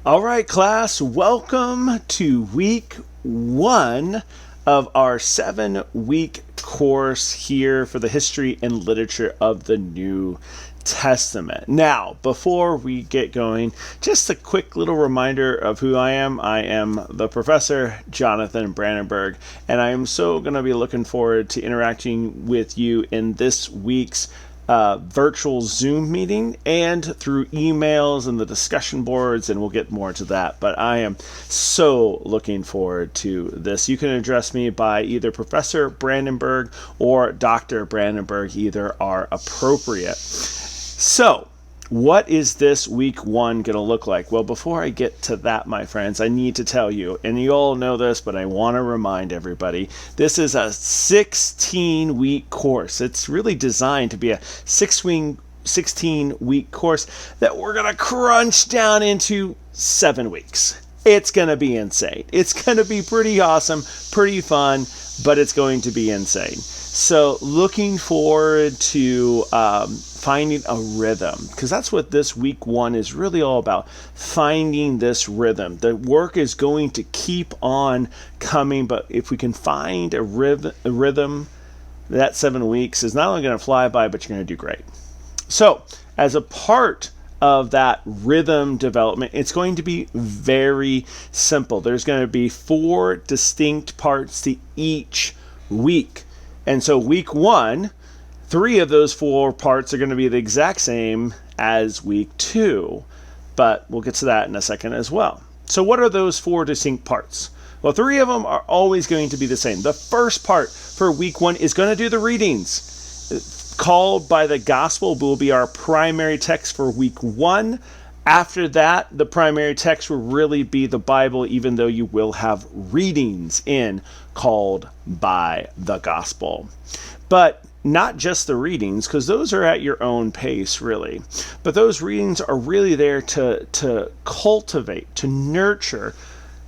All right, class, welcome to week 1 of our 7-week course here for the history and literature of the New Testament. Now, before we get going, just a quick little reminder of who I am. I am the Professor Jonathan Brandenburg, and I am so going to be looking forward to interacting with you in this week's virtual Zoom meeting and through emails and the discussion boards, and we'll get more to that. But I am so looking forward to this. You can address me by either Professor Brandenburg or Dr. Brandenburg. Either are appropriate. So, what is this week 1 going to look like? Well, before I get to that, my friends, I need to tell you, and you all know this, but I want to remind everybody, this is a 16-week course. It's really designed to be a 16-week course that we're going to crunch down into 7 weeks. It's going to be insane. It's going to be pretty awesome, pretty fun, but it's going to be insane. So looking forward to finding a rhythm, because that's what this week 1 is really all about, finding this rhythm. The work is going to keep on coming, but if we can find a rhythm, that 7 weeks is not only going to fly by, but you're going to do great. So as a part of that rhythm development, it's going to be very simple. There's going to be 4 distinct parts to each week. And so week 1, 3 of those 4 parts are going to be the exact same as week 2. But we'll get to that in a second as well. So what are those 4 distinct parts? Well, 3 of them are always going to be the same. The first part for week 1 is going to do the readings. Called by the gospel will be our primary text for week 1. After that, the primary text will really be the Bible, even though you will have readings in called by the gospel. But not just the readings, because those are at your own pace, really. But those readings are really there to cultivate, to nurture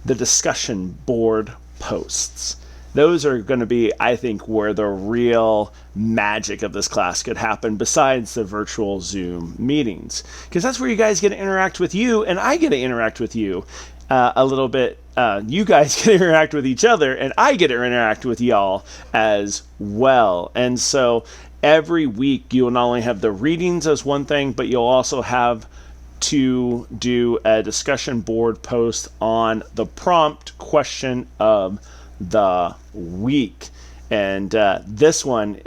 the discussion board posts. Those are going to be, I think, where the real magic of this class could happen, besides the virtual Zoom meetings. Because that's where you guys get to interact with you, and I get to interact with you a little bit. You guys get to interact with each other, and I get to interact with y'all as well. And so every week, you'll not only have the readings as one thing, but you'll also have to do a discussion board post on the prompt question of the week. And this one,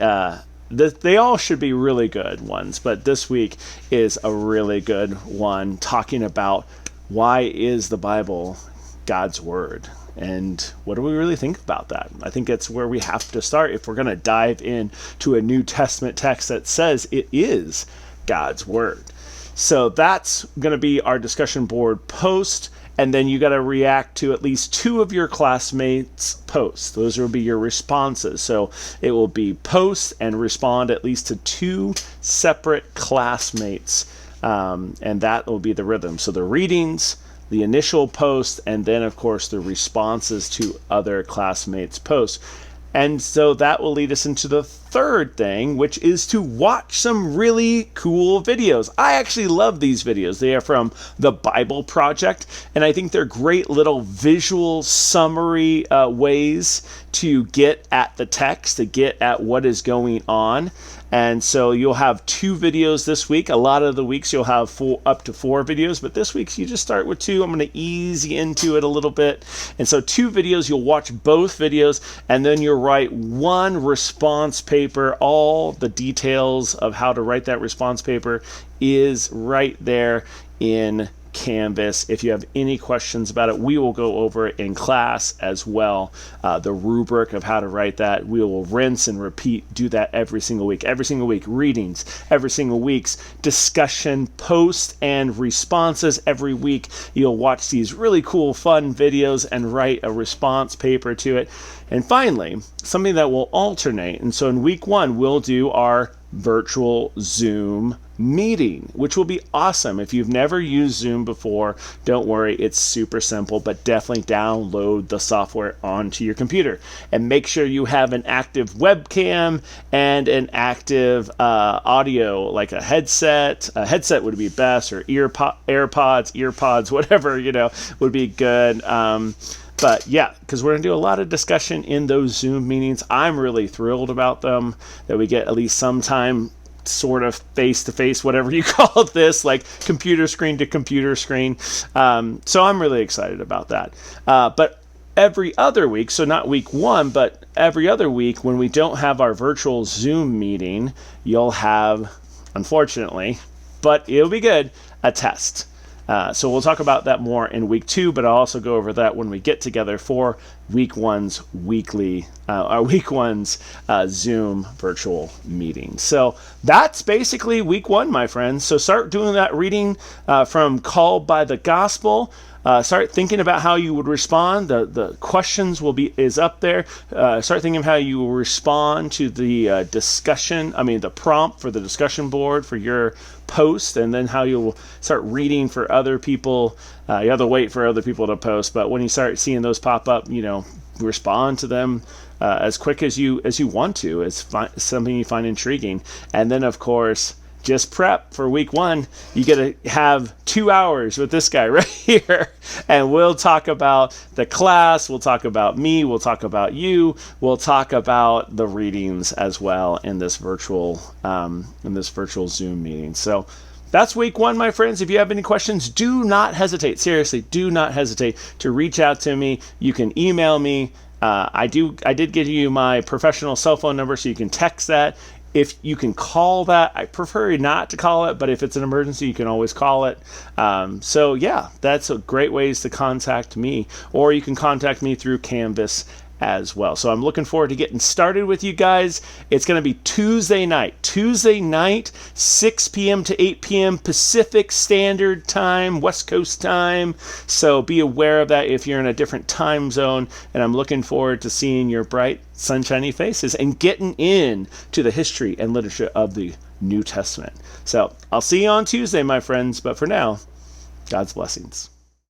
they all should be really good ones, but this week is a really good one, talking about why is the Bible God's Word, and what do we really think about that? I think it's where we have to start if we're going to dive into a New Testament text that says it is God's Word. So that's going to be our discussion board post. And then you got to react to at least 2 of your classmates' posts. Those will be your responses. So it will be post and respond at least to 2 separate classmates. And that will be the rhythm. So the readings, the initial post, and then, of course, the responses to other classmates' posts. And so that will lead us into the third thing, which is to watch some really cool videos. I actually love these videos. They are from the Bible Project, and I think they're great little visual summary ways to get at the text, to get at what is going on. And so you'll have 2 videos this week. A lot of the weeks you'll have up to 4 videos, but this week you just start with 2. I'm going to ease you into it a little bit. And so 2 videos, you'll watch both videos, and then you'll write 1 response paper. All the details of how to write that response paper is right there in Canvas. If you have any questions about it, we will go over it in class as well. The rubric of how to write that, we will rinse and repeat, do that every single week. Every single week, readings. Every single week's discussion, posts, and responses. Every week, you'll watch these really cool, fun videos and write a response paper to it. And finally, something that will alternate. And so in week 1, we'll do our virtual Zoom meeting, which will be awesome. If you've never used Zoom before, don't worry, it's super simple, but definitely download the software onto your computer and make sure you have an active webcam and an active audio, like a headset. A headset would be best, or AirPods, whatever, would be good. But yeah, because we're going to do a lot of discussion in those Zoom meetings. I'm really thrilled about them, that we get at least some time sort of face-to-face, whatever you call this, like computer screen to computer screen. So I'm really excited about that. But every other week, so not week one, but every other week when we don't have our virtual Zoom meeting, you'll have, unfortunately, but it'll be good, a test. So we'll talk about that more in week 2, but I'll also go over that when we get together for week one's Zoom virtual meeting. So that's basically week 1, my friends. So start doing that reading from Called by the Gospel. Start thinking about how you would respond. The questions is up there. Start thinking of how you will respond to the the prompt for the discussion board for your post, and then how you'll start reading for other people. You have to wait for other people to post, but when you start seeing those pop up, respond to them as quick as you want to. It's something you find intriguing, and then of course, just prep for week 1. You get to have 2 hours with this guy right here, and we'll talk about the class, we'll talk about me, we'll talk about you, we'll talk about the readings as well in this virtual Zoom meeting. So that's week 1, my friends. If you have any questions, do not hesitate. Seriously, do not hesitate to reach out to me. You can email me. I did give you my professional cell phone number, so you can text that. If you can call that, I prefer not to call it, but if it's an emergency, you can always call it. So yeah, that's a great ways to contact me, or you can contact me through Canvas as well. So I'm looking forward to getting started with you guys. It's going to be Tuesday night, 6 p.m. to 8 p.m. Pacific Standard Time, West Coast time. So be aware of that if you're in a different time zone. And I'm looking forward to seeing your bright, sunshiny faces and getting in to the history and literature of the New Testament. So I'll see you on Tuesday, my friends. But for now, God's blessings.